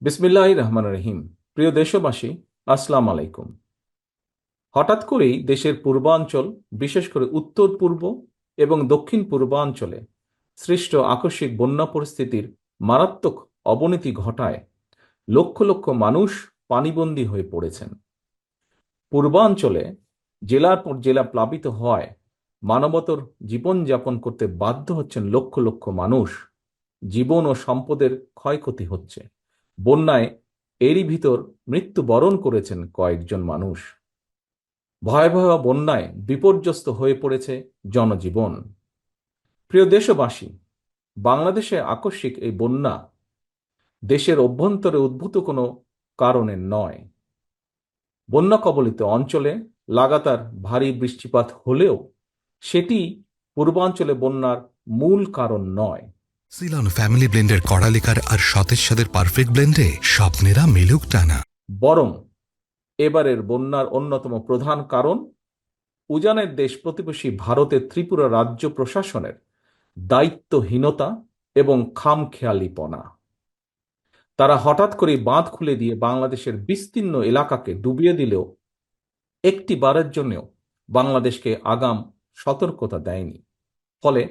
বিসমিল্লাহির রহমানির রহিম। প্রিয় দেশবাসী, আসসালামু আলাইকুম। হঠাৎ করেই দেশের পূর্বাঞ্চল, বিশেষ করে উত্তর পূর্ব এবং দক্ষিণ পূর্বাঞ্চলে সৃষ্ট আকস্মিক বন্যা পরিস্থিতির মারাত্মক অবনতি ঘটায় লক্ষ লক্ষ মানুষ পানিবন্দী হয়ে পড়েছেন। পূর্বাঞ্চলে জেলার পর জেলা প্লাবিত হওয়ায় মানবতর জীবনযাপন করতে বাধ্য হচ্ছেন লক্ষ লক্ষ মানুষ। জীবন ও সম্পদের ক্ষয়ক্ষতি হচ্ছে। বন্যায় এরই ভিতর মৃত্যুবরণ করেছেন কয়েকজন মানুষ। ভয়াবহ বন্যায় বিপর্যস্ত হয়ে পড়েছে জনজীবন। প্রিয় দেশবাসী, বাংলাদেশে আকস্মিক এই বন্যা দেশের অভ্যন্তরে উদ্ভূত কোনো কারণে নয়। বন্যা কবলিত অঞ্চলে লাগাতার ভারী বৃষ্টিপাত হলেও সেটি পূর্বাঞ্চলে বন্যার মূল কারণ নয়। সিলন ফ্যামিলি ব্লেন্ডের কড়ালিকার আর সতেজ স্বাদের পারফেক্ট ব্লেন্ডে স্বপ্নেরা মেলুক টানা। বরং এবারের বন্যার অন্যতম প্রধান কারণ উজানের দেশ প্রতিবেশী ভারতের ত্রিপুরা রাজ্য প্রশাসনের দায়িত্বহীনতা এবং খামখেয়ালিপনা। তারা হঠাৎ করে বাঁধ খুলে দিয়ে বাংলাদেশের বিস্তীর্ণ এলাকাকে ডুবিয়ে দিলেও একটি বারের জন্যও বাংলাদেশকে আগাম সতর্কতা দেয়নি। ফলে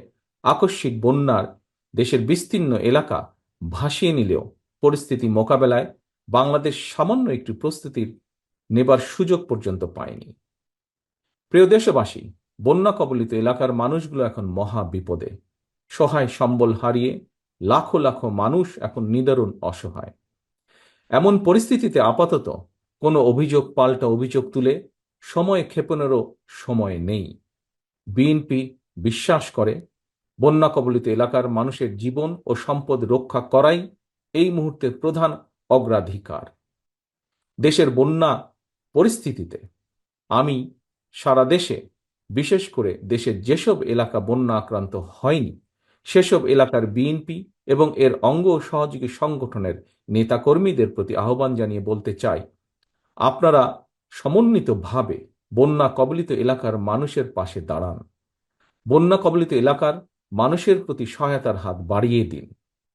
আকস্মিক বন্যার দেশের বিস্তীর্ণ এলাকা ভাসিয়ে নিলেও পরিস্থিতি মোকাবেলায় বাংলাদেশ সামান্য একটু প্রস্তুতির নেবার সুযোগ পর্যন্ত পায়নি। প্রিয় দেশবাসী, বন্যা কবলিত এলাকার মানুষগুলো এখন মহা বিপদে। সহায় সম্বল হারিয়ে লাখো লাখো মানুষ এখন নিদারুণ অসহায়। এমন পরিস্থিতিতে আপাতত কোনো অভিযোগ পাল্টা অভিযোগ তুলে সময় ক্ষেপণেরও সময় নেই। বিএনপি বিশ্বাস করে বন্যা কবলিত এলাকার মানুষের জীবন ও সম্পদ রক্ষা করাই এই মুহূর্তের প্রধান অগ্রাধিকার। দেশের বন্যা পরিস্থিতিতে আমি সারা দেশে, বিশেষ করে দেশের যেসব এলাকা বন্যা আক্রান্ত হয়নি সেসব এলাকার বিএনপি এবং এর অঙ্গ ও সহযোগী সংগঠনের নেতাকর্মীদের প্রতি আহ্বান জানিয়ে বলতে চাই, আপনারা সমন্বিতভাবে বন্যা কবলিত এলাকার মানুষের পাশে দাঁড়ান। বন্যা কবলিত এলাকার মানুষের প্রতি সহায়তার হাত বাড়িয়ে দিন।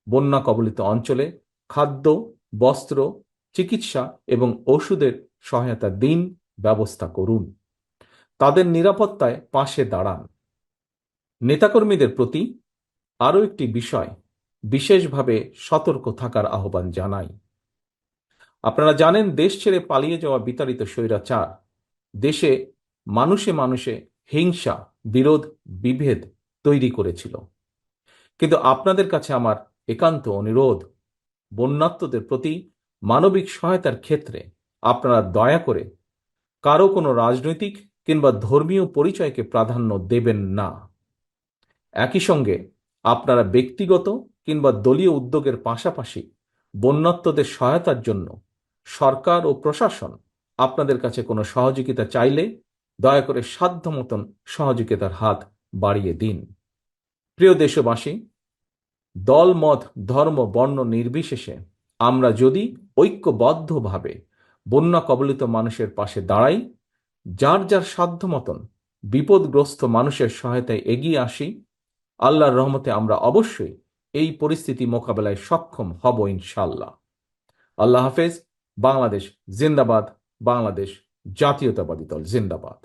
বন্যা কবলিত অঞ্চলে খাদ্য, বস্ত্র, চিকিৎসা এবং ওষুধের সহায়তা দিন, ব্যবস্থা করুন। তাদের নিরাপত্তায় পাশে দাঁড়ান। নেতাকর্মীদের প্রতি আরও একটি বিষয় বিশেষভাবে সতর্ক থাকার আহ্বান জানাই। আপনারা জানেন, দেশ ছেড়ে পালিয়ে যাওয়া বিতাড়িত স্বৈরাচার দেশে মানুষে মানুষে হিংসা, বিরোধ, বিভেদ তৈরি করেছিল। কিন্তু আপনাদের কাছে আমার একান্ত অনুরোধ, বন্যার্তদের প্রতি মানবিক সহায়তার ক্ষেত্রে আপনারা দয়া করে কারো কোনো রাজনৈতিক কিংবা ধর্মীয় পরিচয়কে প্রাধান্য দেবেন না। একই সঙ্গে আপনারা ব্যক্তিগত কিংবা দলীয় উদ্যোগের পাশাপাশি বন্যার্তদের সহায়তার জন্য সরকার ও প্রশাসন আপনাদের কাছে কোনো সহযোগিতা চাইলে দয়া করে সাধ্য মতন সহযোগিতার হাত বাড়িয়ে দিন। প্রিয় দেশবাসী, দল, মত, ধর্ম, বর্ণ নির্বিশেষে আমরা যদি ঐক্যবদ্ধভাবে বন্যা কবলিত মানুষের পাশে দাঁড়াই, যার যার সাধ্য মতন বিপদগ্রস্ত মানুষের সহায়তায় এগিয়ে আসি, আল্লাহর রহমতে আমরা অবশ্যই এই পরিস্থিতি মোকাবেলায় সক্ষম হব ইনশাল্লাহ। আল্লাহ হাফেজ। বাংলাদেশ জিন্দাবাদ। বাংলাদেশ জাতীয়তাবাদী দল জিন্দাবাদ।